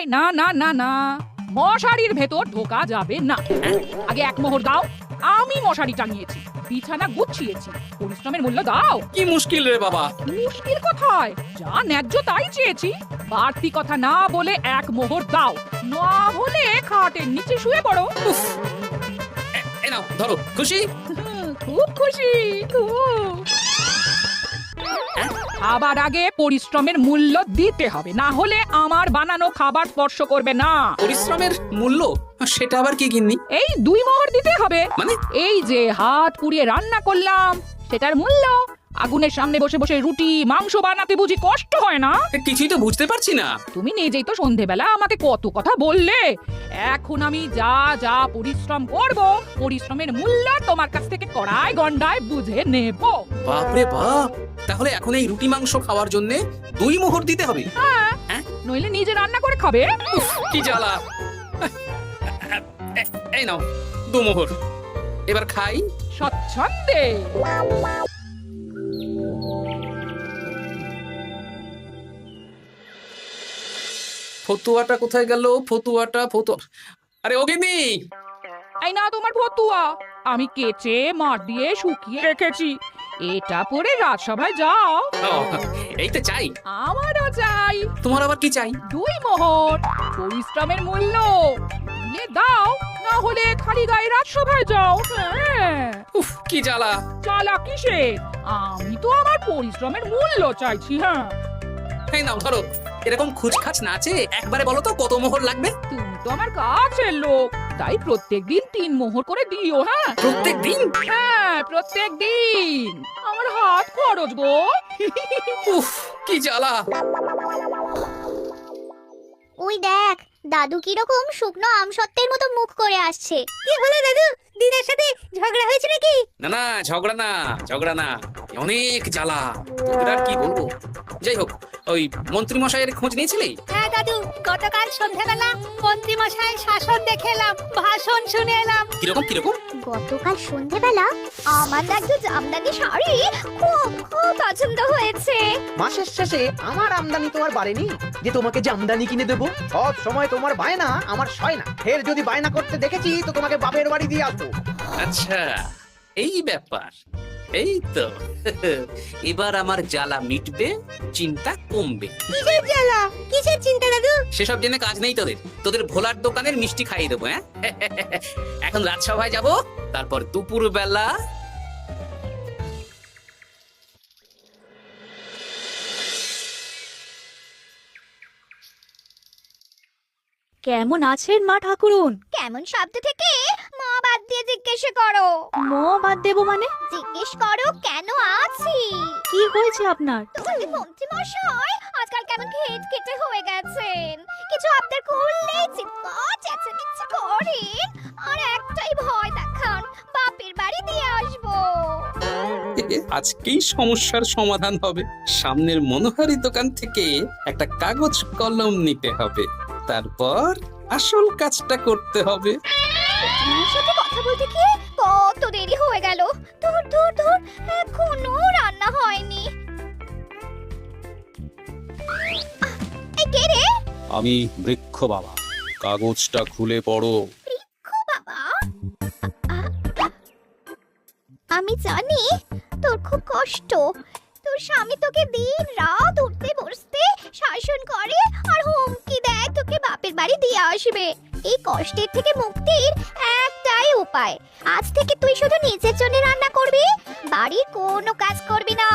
এই না না না না, মশারির ভেতর ঢোকা যাবে না। আগে এক মোহর দাও, আমি মশারি টাঙিয়েছি, বিছানা গুছিয়েছি, পরিশ্রমের মূল্য দাও। কি মুশকিল রে বাবা। মুশকিল কোথায়, যা ন্যায্য তাই চেয়েছি। বাড়তি কথা না বলে এক মোহর দাও, না হলে খাটের নিচে শুয়ে পড়ো। এই নাও ধরো, খুশি? খুব খুশি, খুব। খাবার আগে পরিশ্রমের মূল্য দিতে হবে, না হলে আমার বানানো খাবার স্পর্শ করবে না। পরিশ্রমের মূল্য? সেটা আবার কি গিন্নি? এই 2 মোহর দিতে হবে। মানে? এই যে হাত পুড়িয়ে রান্না করলাম, সেটার মূল্য। আগুনের সামনে বসে বসে রুটি মাংস বানাতে বুঝি কষ্ট হয় না? কিছুই তো বুঝতে পারছি না। তুমি নিজেই তো সন্ধেবেলা আমাকে কত কথা বললে। এখন আমি যা যা পরিশ্রম করব, পরিশ্রমের মূল্য তোমার কাছ থেকে কড়াই গন্ডায় বুঝে নেব। বাপরে বাপ, তাহলে এখন এই রুটি মাংস খাওয়ার জন্য 2 মোহর দিতে হবে? হ্যাঁ, নইলে নিজে রান্না করে খাবে। কি জ্বালা। এই নাও 2 মোহর, এবার খাই স্বচ্ছন্দে। ফতুয়াটা কোথায় গেল? ফতুয়া। আরে ও গিন্নি! এই না তোমার ফতুয়া, আমি কেচে মার দিয়ে শুকিয়ে রেখেছি। এটা পরে রাজসভায় যাও। ও, এই তো চাই। আমারও চাই। তোমার আবার কি চাই? 2 মোহর, পরিশ্রমের মূল্য দিলে দাও, না হলে খালি গায়ে রাজসভায় যাও। হ্যাঁ। উফ, কি জ্বালা। চালা কিসে, আমি তো আমার পরিশ্রমের মূল্য চাইছি। হ্যাঁ, এই নাও ধরো। এরকম খুচখাচ নাচে একবারে বলো তো কত মোহর লাগবে? তুমি তো আমার কাছের লোক, তাই প্রত্যেকদিন 3 মোহর করে দিও। হ্যাঁ, প্রত্যেক দিন? হ্যাঁ, প্রত্যেকদিন। আমার হাত খরচ গো। উফ, কি জ্বালা। ওই দেখ, দাদু কিরকম শুকনো আমসত্ত্বের মতো মুখ করে আসছে। কি হলো দাদু, দিদার সাথে ঝগড়া হয়েছে নাকি? না, ঝগড়া না, অনেক জ্বালা। তোদের আর কি বলবো। যাই হোক, ওই মন্ত্রী মশাইয়ের খোঁজ নিয়েছিলি? হ্যাঁ দাদু, গতকাল সন্ধ্যাবেলা মন্ত্রী মশাই শাসন দেখে এলাম, ভাষণ শুনে এলাম। কিরকম? গতকাল সন্ধ্যাবেলা আমার লাগতো জামদানি শাড়ি খুব খুব পছন্দ হয়েছে। মাসের শেষে আমার আমদানি তো আর বাড়েনি যে তোমাকে জামদানি কিনে দেবো। সব সময় তোমার বায়না আমার সয় না। ফের যদি বায়না করতে দেখেছি তো তোমাকে বাপের বাড়ি দিয়ে আসবো। আচ্ছা, এই ব্যাপার। এই তো এবার আমার জ্বালা মিটবে, চিন্তা কমবে। কিসের জ্বালা, কিসের চিন্তা দাদু? সেসব জেনে কাজ নেই তোদের ভোলার দোকানের মিষ্টি খাইয়ে দেবো। হ্যাঁ, এখন রাজসভায় যাব, তারপর দুপুর বেলা। কেমন আছেন মা ঠাকুরুন? কেমন শব্দ থেকে মা বাদ দিয়ে জিজ্ঞেস করো। মো বাদ দেবো মানে? জিজ্ঞেস করো কেন আছি। কি হয়েছে আপনার? তোমাদের মন্ত্রী মশাই আজকাল কেমন খেটে হয়ে গেছেন। কিছু আবদার করলেই চিৎকার চেঁচামেচি করেন, আর একটাই ভয় দেখান, বাপের বাড়ি দিয়ে আসবো। আজকেই সমস্যার সমাধান হবে। সামনের মনোহারি দোকান থেকে একটা কাগজ কলম নিতে হবে, তারপর আসল কাজটা করতে হবে। তোমার সাথে কথা বলতে গিয়ে কত দেরি হয়ে গেল। ধুর, এখনো রান্না হয়নি। এই কে রে? আমি বৃক্ষ বাবা, কাগজটা খুলে পড়ো। বাবা, আমি জানি তোর খুব কষ্ট। তোর স্বামী তোকে দিন রাত উঠতে বসতে শাসন করে আর হুমকি দেয় তোকে বাপের বাড়ি দিয়ে আসবে। এই কষ্টের থেকে মুক্তির একটাই উপায়, আজ থেকে তুই শুধু নিজের জন্য রান্না করবি, বাড়ির কোনো কাজ করবি না।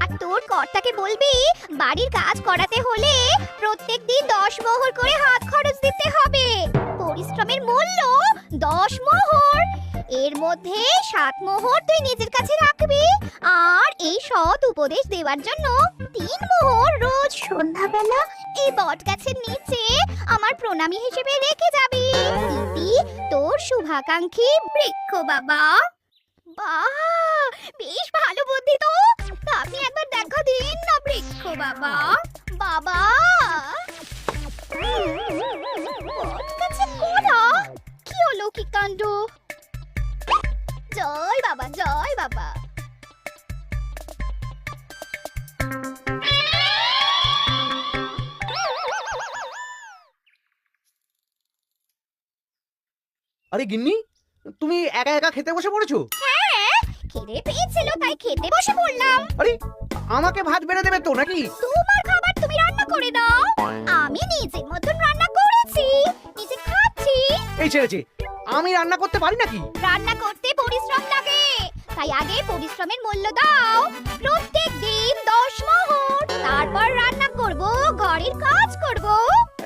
আর তোর কর্তাকে বলবি বাড়ির কাজ করাতে হলে প্রত্যেকদিন 10 মোহর করে হাত খরচ দিতে হবে। পরিশ্রমের মূল্য 10 মোহর, এর মধ্যে 7 মোহর তুই নিজের কাছে রাখবি, আর এই সৎ উপদেশ দেওয়ার জন্য 3 মোহর রোজ সন্ধ্যাবেলা এই বট গাছের নিচে আমার প্রণামী হিসেবে রেখে যাবি। ইতি তোর শুভাকাঙ্ক্ষী বৃক্ষ বাবা। বাহ, বেশ ভালো বুদ্ধি তো। আপনি একবার দেখা দিন না বৃক্ষ বাবা। বাবা, বট গাছের গোড়া, কি অলৌকিক কাণ্ড। জয় বাবা, জয় বাবা। আরে গিন্নি, তুমি একা একা খেতে বসে পড়েছো? হ্যাঁ, খিদে পেয়েছিল তাই খেতে বসে পড়লাম। আরে আমাকে ভাত বেড়ে দেবে তো নাকি? তোমার খাবার তুমি রান্না করে দাও, আমি নিজের মতন রান্না করেছি, নিজে খাচ্ছি। এই ছেড়েছে, আমি রান্না করতে পারি নাকি? রান্না করতে পরিশ্রম লাগে, তাই আগে পরিশ্রমের মূল্য দাও। প্রত্যেক দিন 10 মোহর, তারপর রান্না করব, ঘরের কাজ করব।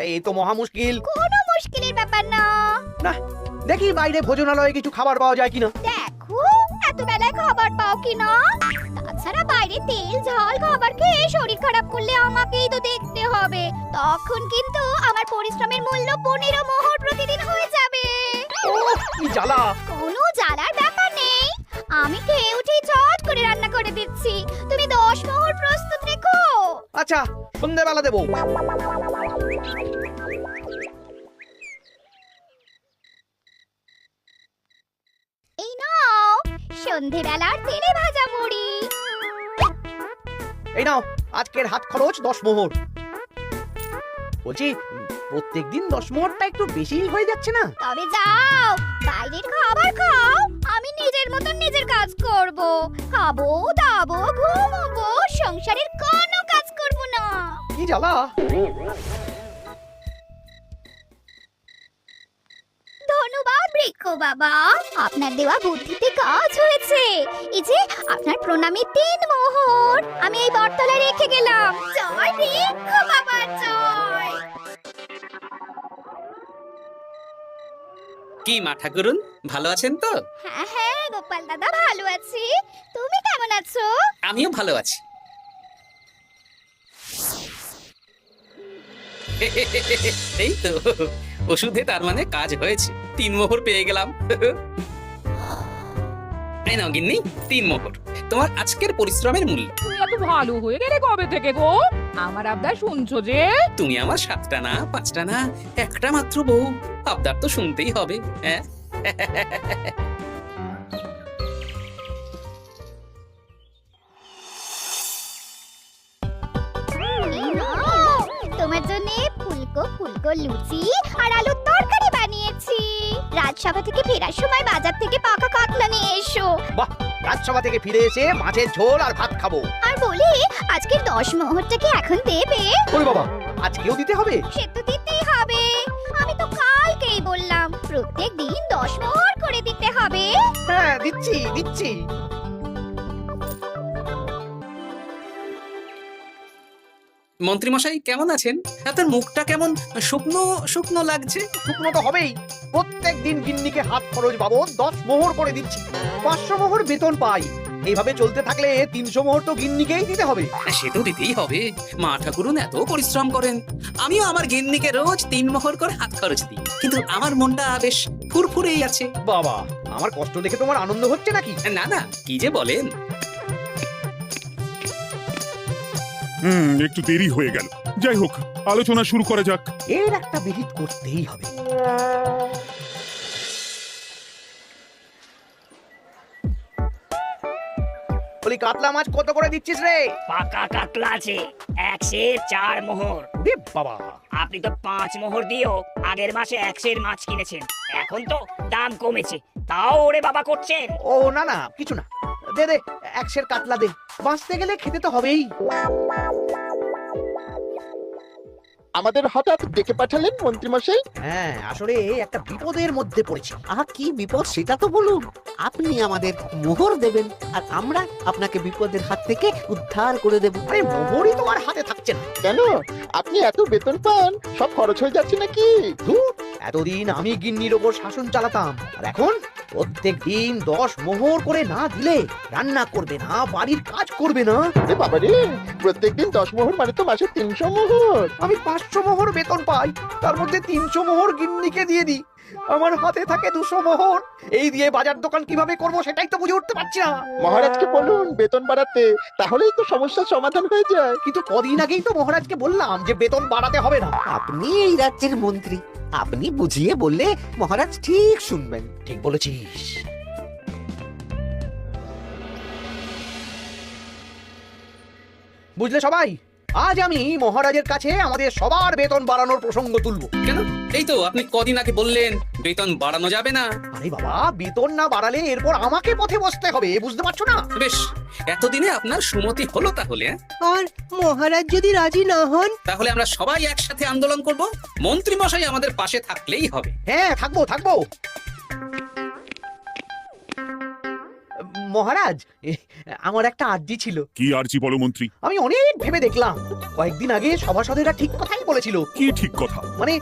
এই তো মহা মুশকিল। কোনো মুশকিলের ব্যাপার না। না, দেখি বাইরে ভোজনালয়ে কিছু খাবার পাওয়া যায় কিনা। দেখো এত বেলায় খাবার পাও কিনা। তাছাড়া বাইরে তেল ঝাল খাবার খেয়ে শরীর খারাপ করলে আমাকেই তো দেখতে হবে। তখন কিন্তু আমার পরিশ্রমের মূল্য 15 মোহর প্রতিদিন হয়ে যাবে। ওহ, কি জ্বালা! কোনো জ্বালার ব্যাপার নেই, আমি খেয়ে উঠেই চট করে রান্না করে দিচ্ছি। তুমি 10 মোহর প্রস্তুত রেখো। আচ্ছা, সন্ধ্যাবেলা দেবো। এই নাও সন্ধেবেলার তেলে ভাজা মুড়ি। এই নাও আজকের হাত খরচ 10 মোহর। বলছি, প্রত্যেকদিন 10 মোহরটা একটু বেশি হয়ে যাচ্ছে না? তবে যাও, বাইরের খাবার খাও, আমি নিজের মতন নিজের কাজ করব। খাবো দাবো ঘুমোবো, সংসারের কোনো কাজ করব না। কি জ্বালা! ধন্যবাদ বৃক্ষ বাবা, আপনার দেওয়া বুদ্ধিতে কাজ হয়েছে। এই যে আপনার প্রণামী 3 মোহর আমি এই বটতলায় রেখে গেলাম। জয় বৃক্ষ বাবা জয়। কি মা ঠাকুরুন, ভালো আছেন তো? হ্যাঁ হ্যাঁ গোপাল দাদা, ভালো আছি। তুমি কেমন আছো? আমিও ভালো আছি। এই তো ওষুধে তার মানে কাজ হয়েছে, 3 মোহর পেয়ে গেলাম। এই নাও গিন্নি, 3 মোহর তোমার আজকের পরিশ্রমের মূল্য। তুমি এত ভালো হয়ে গেলে কবে থেকে গো? আমার আবদার শুনছো যে? তুমি আমার 7টা না 5টা না, একটা মাত্র বউ, আবদার তো শুনতেই হবে। হ্যাঁ, এই নাও, তোমার জন্য ফুলকো ফুলকো লুচি আর আলুর তরকারি বানিয়েছি। রাজসভা থেকে ফেরার সময় বাজার থেকে পাকা কাতলা নিয়ে এসো। বাহ, রাজসভা থেকে ফিরে এসে মাছের ঝোল আর ভাত খাবো। আর বলি, আজকের 10 মোহরটা কি এখন দেবে? ওরে বাবা, আজকেও দিতে হবে? সে তো দিতেই হবে, আমি তো কালকেই বললাম প্রত্যেক দিন 10 মোহর করে দিতে হবে। হ্যাঁ, দিচ্ছি দিচ্ছি। মন্ত্রীমশাই কেমন আছেন? আপনার মুখটা কেমন শুকনো শুকনো লাগছে। শুকনো তো হবেই। প্রত্যেক দিন গিন্নিকে হাত খরচ বাবদ 10 মোহর করে দিচ্ছি। 500 মোহর বেতন পাই। এইভাবে চলতে থাকলে 300 মোহর তো গিন্নিকেই দিতে হবে। সে তো দিতেই হবে, মা ঠাকুরুন এত পরিশ্রম করেন। আমিও আমার গিন্নিকে রোজ 3 মোহর করে হাত খরচ দিই, কিন্তু আমার মনটা বেশ ফুরফুরেই আছে। বাবা, আমার কষ্ট দেখে তোমার আনন্দ হচ্ছে নাকি? না না, কি যে বলেন। একটু দেরি হয়ে গেল। যাই হোক, আলোচনা শুরু করা যাক। এর একটা বিহিত করতেই হবে। বলি, কাতলা মাছ কত করে দিচ্ছিস রে? পাকা কাতলা আছে 104 মোহর। ওরে বাবা! আপনি তো 5 মোহর দিয়েও আগের মাসে 100 মাছ কিনেছেন, এখন তো দাম কমেছে, তাও ওরে বাবা করছেন। ও না না, কিছু না। দে দে, 100 কাতলা দে। বাঁচতে গেলে খেতে তো হবেই। আমাদের হঠাৎ ডেকে পাঠালেন মন্ত্রীমশাই? হ্যাঁ, আসলে একটা বিপদের মধ্যে পড়েছি। আহা, কি বিপদ সেটা তো বলুন। আপনি আমাদের মোহর দেবেন আর আমরা আপনাকে বিপদের হাত থেকে উদ্ধার করে দেব। আরে মোহরই তো আর হাতে থাকছে না। কেন, আপনি এত বেতন পান, সব খরচ হয়ে যাচ্ছে নাকি? ধুর, এতদিন আমি গিন্নির ওপর শাসন চালাতাম, আর এখন প্রত্যেক দিন 10 মোহর করে না দিলে রান্না করবে না, বাড়ির কাজ করবে না। আরে বাবা রে, প্রত্যেকদিন 10 মোহর মানে তো মাসে 300 মোহর। আমি 500 মোহর বেতন পাই, তার মধ্যে 300 মোহর গিন্নিকে দিয়ে দিই। আমার হাতে থাকে 200 মোহর। এই দিয়ে বাজার দোকান কিভাবে করব সেটাই তো বুঝে উঠতে পারছি না। মহারাজকে বলুন বেতন বাড়াতে, তাহলেই তো সমস্যার সমাধান হয়ে যায়। কিন্তু কদিন আগেই তো মহারাজকে বললাম যে বেতন বাড়াতে হবে না। আপনি এই রাজ্যের মন্ত্রী, আপনি বুঝিয়ে বললে মহারাজ ঠিক শুনবেন। ঠিক বলেছিস। বুঝলে সবাই, আজ আমি মহারাজের কাছে আমাদের সবার বেতন বাড়ানোর প্রসঙ্গ তুলবো। কেন? এই তো আপনি কদিন আগে বললেন বেতন বাড়ানো যাবে না। আরে বাবা, বেতন না বাড়ালে এরপর আমাকে পথে বসতে হবে, বুঝতে পারছো না? বেশ, এতদিনে আপনার সুমতি হলো তাহলে। আর মহারাজ যদি রাজি না হন? তাহলে আমরা সবাই একসাথে আন্দোলন করব। মন্ত্রী মশাই আমাদের পাশে থাকলেই হবে। হ্যাঁ, থাকবো থাকবো। মহারাজ, আমার একটা আর্জি ছিল। কি আর্জি বলো মন্ত্রী? আমি অনেক ভেবে দেখলাম, কয়েকদিন আগে সভাসদেরা ঠিক কথাই বলেছিল। কি ঠিক কথা? মানে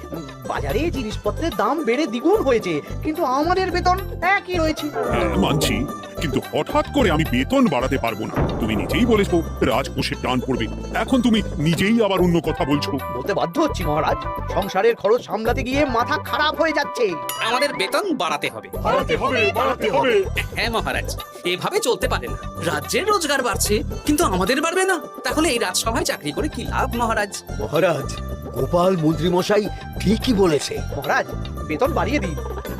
বাজারে জিনিসপত্রের দাম বেড়ে দ্বিগুণ হয়েছে, কিন্তু আমাদের বেতন একই রয়েছে। হ্যাঁ, মানছি, কিন্তু হঠাৎ করে আমি বেতন বাড়াতে পারবো না। তুমি নিজেই বলেছো রাজকোষে টান পড়বে, এখন তুমি নিজেই আবার অন্য কথা বলছো। বলতে বাধ্য হচ্ছি মহারাজ, সংসারের খরচ সামলাতে গিয়ে মাথা খারাপ হয়ে যাচ্ছে। আমাদের বেতন বাড়াতে হবে। বাড়াতে হবে, বাড়াতে হবে। হ্যাঁ মহারাজ, এভাবে চলতে পারে না। রাজ্যের রোজগার বাড়ছে কিন্তু আমাদের বাড়বে না, তাহলে এই রাজসভায় চাকরি করে কি লাভ মহারাজ? মহারাজ, গোপাল মন্ত্রী মশাই ঠিকই বলেছে। মহারাজ, বেতন বাড়িয়ে দিন,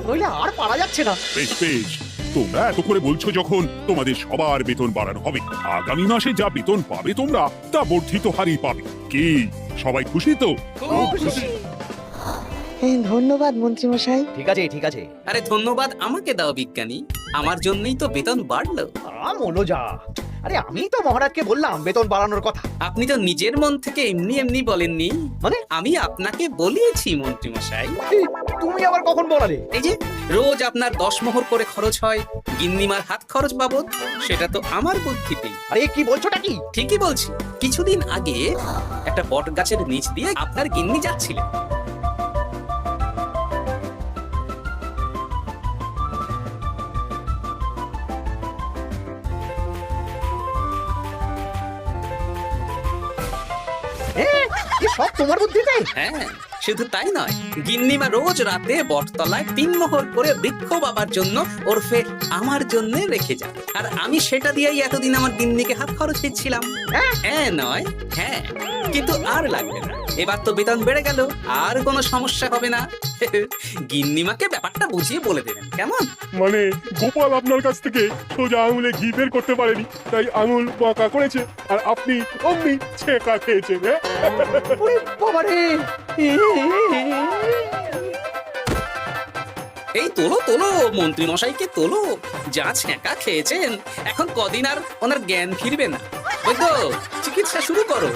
নইলে আর পারা যাচ্ছে না। বেশ বেশ, তোমরা এত করে বলছো যখন, তোমাদের সবার বেতন বাড়ানো হবে। আগামী মাসে যা বেতন পাবে তোমরা, তা বর্ধিত হারেই পাবে। কি সবাই খুশি তো? ধন্যবাদ মন্ত্রী মশাই। ঠিক আছে ঠিক আছে। আরে ধন্যবাদ আমাকে দাও বিজ্ঞানী, আমার জন্যই তো বেতন বাড়লো। মনোজা, আরে আমি তো মহারাজকে বললাম বেতন বাড়ানোর কথা। আপনি তো নিজের মন থেকে এমনি এমনি বলেননি, মানে? আমি আপনাকে বলিয়েছি মন্ত্রী মশাই। তুমি আবার কখন বলালে? এই যে রোজ আপনার 10 মোহর করে খরচ হয় গিন্নিমার হাত খরচ বাবদ, সেটা তো আমার বুদ্ধিতেই। আরে কি বলছোটা কি? ঠিকই বলছি। কিছুদিন আগে একটা বট গাছের নিচ দিয়ে আপনার গিন্নি যাচ্ছিলেন। সব তোমার বুদ্ধিতে? হ্যাঁ, শুধু তাই নয়, গিন্নিমা রোজ রাতে বটতলায় 3 মোহর করে বৃক্ষ বাবার জন্য ওরফে আমার জন্য রেখে যান, আর আমি সেটা দিয়েই এতদিন আমার গিন্নিকে হাত খরচ দিচ্ছিলাম। হ্যাঁ নয় হ্যাঁ, কিন্তু আর লাগবে না, এবার তো বেতন বেড়ে গেল, আর কোনো সমস্যা হবে না। গিন্নিমাকে ব্যাপারটা বুঝিয়ে বলে দেবেন, কেমন? মানে গোপাল আপনার কাছ থেকে সোজা আঙুলে ঘি বের করতে পারেনি, তাই আঙুল বাঁকা করেছে, আর আপনি অমনি ছেঁকা খেয়েছেন। ওরে বাবারে! এই তোলো তোলো, মন্ত্রী মশাইকে তোলো, যা ছ্যাঁকা খেয়েছেন এখন কদিন আর ওনার জ্ঞান ফিরবে না। ওই তো চিকিৎসা শুরু করো।